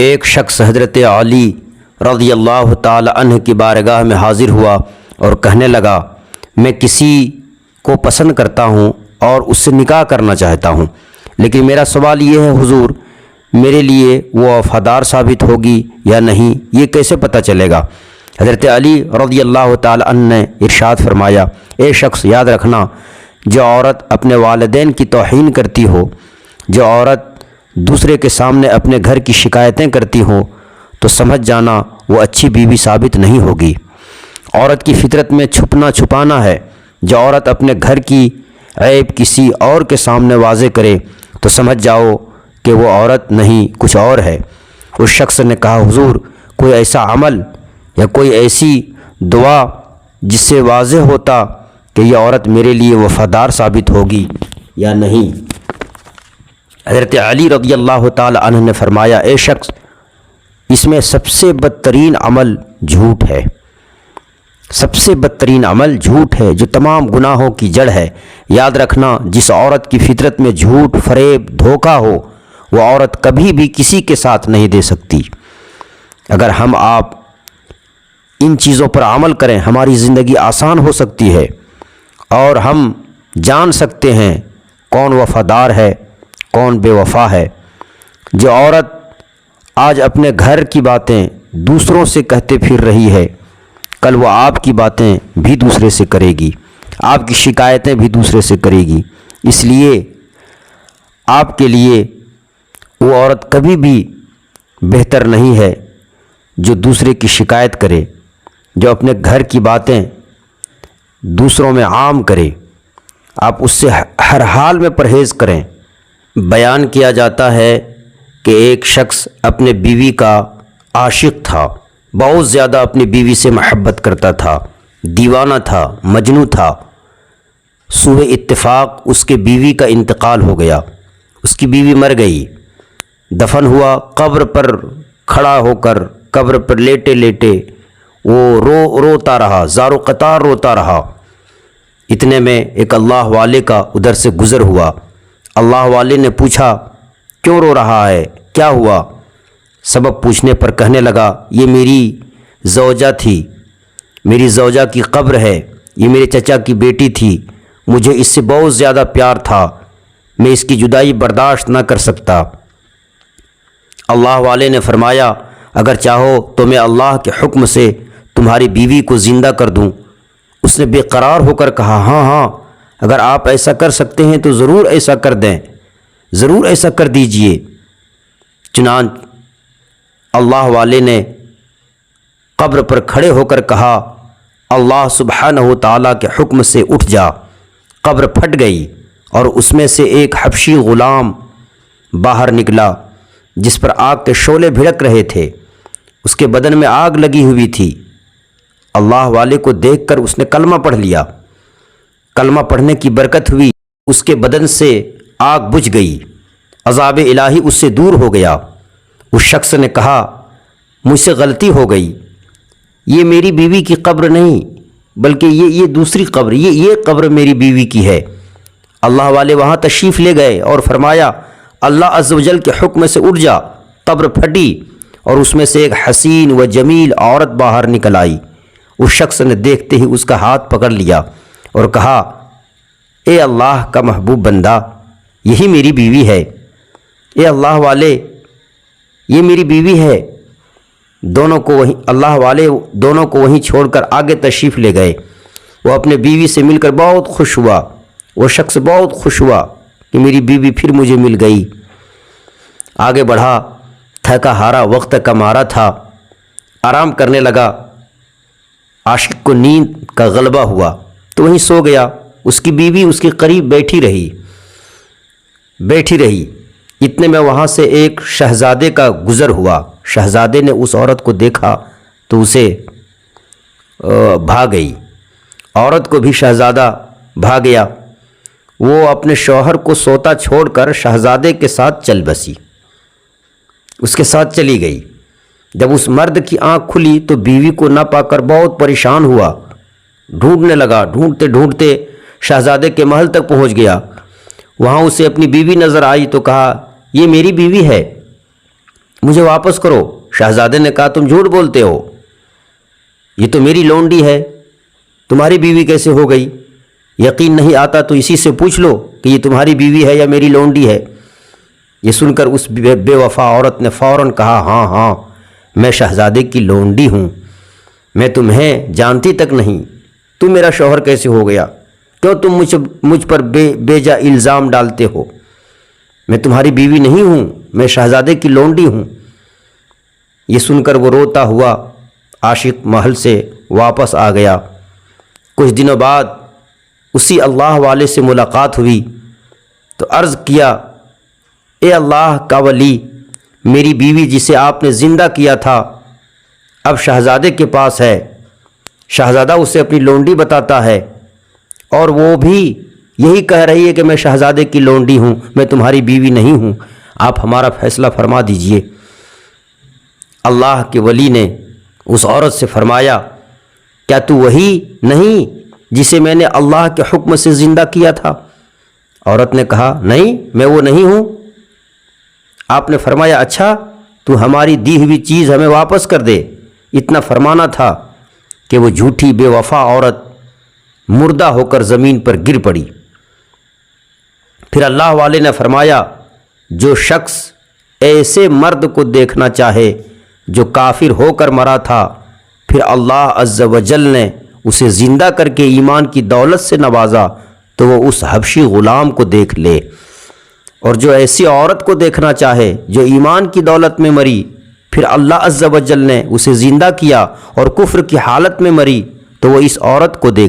ایک شخص حضرت علی رضی اللہ تعالی عنہ کی بارگاہ میں حاضر ہوا اور کہنے لگا، میں کسی کو پسند کرتا ہوں اور اس سے نکاح کرنا چاہتا ہوں، لیکن میرا سوال یہ ہے حضور، میرے لیے وہ وفادار ثابت ہوگی یا نہیں، یہ کیسے پتہ چلے گا؟ حضرت علی رضی اللہ تعالی عنہ نے ارشاد فرمایا، اے شخص یاد رکھنا، جو عورت اپنے والدین کی توہین کرتی ہو، جو عورت دوسرے کے سامنے اپنے گھر کی شکایتیں کرتی ہو، تو سمجھ جانا وہ اچھی بیوی ثابت نہیں ہوگی۔ عورت کی فطرت میں چھپنا چھپانا ہے، جو عورت اپنے گھر کی عیب کسی اور کے سامنے واضح کرے تو سمجھ جاؤ کہ وہ عورت نہیں کچھ اور ہے۔ اس شخص نے کہا، حضور کوئی ایسا عمل یا کوئی ایسی دعا جس سے واضح ہوتا کہ یہ عورت میرے لیے وفادار ثابت ہوگی یا نہیں؟ حضرت علی رضی اللہ تعالی عنہ نے فرمایا، اے شخص، اس میں سب سے بدترین عمل جھوٹ ہے، سب سے بدترین عمل جھوٹ ہے جو تمام گناہوں کی جڑ ہے۔ یاد رکھنا، جس عورت کی فطرت میں جھوٹ، فریب، دھوکہ ہو، وہ عورت کبھی بھی کسی کے ساتھ نہیں دے سکتی۔ اگر ہم آپ ان چیزوں پر عمل کریں، ہماری زندگی آسان ہو سکتی ہے اور ہم جان سکتے ہیں کون وفادار ہے، کون بے وفا ہے۔ جو عورت آج اپنے گھر کی باتیں دوسروں سے کہتے پھر رہی ہے، کل وہ آپ کی باتیں بھی دوسرے سے کرے گی، آپ کی شکایتیں بھی دوسرے سے کرے گی۔ اس لیے آپ کے لیے وہ عورت کبھی بھی بہتر نہیں ہے جو دوسرے کی شکایت کرے، جو اپنے گھر کی باتیں دوسروں میں عام کرے۔ آپ اس سے ہر حال میں پرہیز کریں۔ بیان کیا جاتا ہے کہ ایک شخص اپنے بیوی کا عاشق تھا، بہت زیادہ اپنی بیوی سے محبت کرتا تھا، دیوانہ تھا، مجنوں تھا۔ سوء اتفاق اس کے بیوی کا انتقال ہو گیا، اس کی بیوی مر گئی، دفن ہوا۔ قبر پر کھڑا ہو کر، قبر پر لیٹے لیٹے وہ روتا رہا، زار و قطار روتا رہا۔ اتنے میں ایک اللہ والے کا ادھر سے گزر ہوا۔ اللہ والے نے پوچھا، کیوں رو رہا ہے، کیا ہوا؟ سبب پوچھنے پر کہنے لگا، یہ میری زوجہ تھی، میری زوجہ کی قبر ہے، یہ میرے چچا کی بیٹی تھی، مجھے اس سے بہت زیادہ پیار تھا، میں اس کی جدائی برداشت نہ کر سکتا۔ اللہ والے نے فرمایا، اگر چاہو تو میں اللہ کے حکم سے تمہاری بیوی کو زندہ کر دوں۔ اس نے بے قرار ہو کر کہا، ہاں ہاں، اگر آپ ایسا کر سکتے ہیں تو ضرور ایسا کر دیں، ضرور ایسا کر دیجئے۔ چنانچہ اللہ والے نے قبر پر کھڑے ہو کر کہا، اللہ سبحانہ و تعالیٰ کے حکم سے اٹھ جا۔ قبر پھٹ گئی اور اس میں سے ایک حبشی غلام باہر نکلا جس پر آگ کے شعلے بھڑک رہے تھے، اس کے بدن میں آگ لگی ہوئی تھی۔ اللہ والے کو دیکھ کر اس نے کلمہ پڑھ لیا، کلمہ پڑھنے کی برکت ہوئی، اس کے بدن سے آگ بجھ گئی، عذاب الہی اس سے دور ہو گیا۔ اس شخص نے کہا، مجھ سے غلطی ہو گئی، یہ میری بیوی کی قبر نہیں بلکہ یہ دوسری قبر، یہ قبر میری بیوی کی ہے۔ اللہ والے وہاں تشریف لے گئے اور فرمایا، اللہ عز و جل کے حکم سے اٹھ جا۔ قبر پھٹی اور اس میں سے ایک حسین و جمیل عورت باہر نکل آئی۔ اس شخص نے دیکھتے ہی اس کا ہاتھ پکڑ لیا اور کہا، اے اللہ کا محبوب بندہ، یہی میری بیوی ہے، اے اللہ والے، یہ میری بیوی ہے۔ اللہ والے دونوں کو وہیں چھوڑ کر آگے تشریف لے گئے۔ وہ اپنے بیوی سے مل کر بہت خوش ہوا، وہ شخص بہت خوش ہوا کہ میری بیوی پھر مجھے مل گئی۔ آگے بڑھا، تھکا ہارا وقت کا مارا تھا، آرام کرنے لگا۔ عاشق کو نیند کا غلبہ ہوا تو وہیں سو گیا۔ اس کی بیوی اس کے قریب بیٹھی رہی۔ اتنے میں وہاں سے ایک شہزادے کا گزر ہوا۔ شہزادے نے اس عورت کو دیکھا تو اسے بھا گئی، عورت کو بھی شہزادہ بھا گیا۔ وہ اپنے شوہر کو سوتا چھوڑ کر شہزادے کے ساتھ چل بسی، اس کے ساتھ چلی گئی۔ جب اس مرد کی آنکھ کھلی تو بیوی کو نہ پا کر بہت پریشان ہوا، ڈھونڈنے لگا، ڈھونڈتے ڈھونڈتے شہزادے کے محل تک پہنچ گیا۔ وہاں اسے اپنی بیوی نظر آئی تو کہا، یہ میری بیوی ہے۔ مجھے واپس کرو۔ شہزادے نے کہا تم جھوٹ بولتے ہو، یہ تو میری لونڈی ہے، تمہاری بیوی کیسے ہو گئی؟ یقین نہیں آتا تو اسی سے پوچھ لو کہ یہ تمہاری بیوی ہے یا میری لونڈی ہے۔ یہ سن کر اس بے وفا عورت نے فوراً کہا ہاں ہاں میں شہزادے کی لونڈی ہوں، میں تمہیں جانتی تک نہیں، تم میرا شوہر کیسے ہو گیا؟ کیوں تم مجھ پر بے جا الزام ڈالتے ہو؟ میں تمہاری بیوی نہیں ہوں، میں شہزادے کی لونڈی ہوں۔ یہ سن کر وہ روتا ہوا عاشق محل سے واپس آ گیا۔ کچھ دنوں بعد اسی اللہ والے سے ملاقات ہوئی تو عرض کیا اے اللہ کا ولی، میری بیوی جسے آپ نے زندہ کیا تھا اب شہزادے کے پاس ہے، شہزادہ اسے اپنی لونڈی بتاتا ہے اور وہ بھی یہی کہہ رہی ہے کہ میں شہزادے کی لونڈی ہوں، میں تمہاری بیوی نہیں ہوں، آپ ہمارا فیصلہ فرما دیجئے۔ اللہ کے ولی نے اس عورت سے فرمایا کیا تو وہی نہیں جسے میں نے اللہ کے حکم سے زندہ کیا تھا؟ عورت نے کہا نہیں، میں وہ نہیں ہوں۔ آپ نے فرمایا اچھا تو ہماری دی ہوئی چیز ہمیں واپس کر دے۔ اتنا فرمانا تھا کہ وہ جھوٹی بے وفا عورت مردہ ہو کر زمین پر گر پڑی۔ پھر اللہ والے نے فرمایا جو شخص ایسے مرد کو دیکھنا چاہے جو کافر ہو کر مرا تھا، پھر اللہ عز و جل نے اسے زندہ کر کے ایمان کی دولت سے نوازا، تو وہ اس حبشی غلام کو دیکھ لے، اور جو ایسی عورت کو دیکھنا چاہے جو ایمان کی دولت میں مری، پھر اللہ عز و جل نے اسے زندہ کیا اور کفر کی حالت میں مری، تو وہ اس عورت کو دیکھ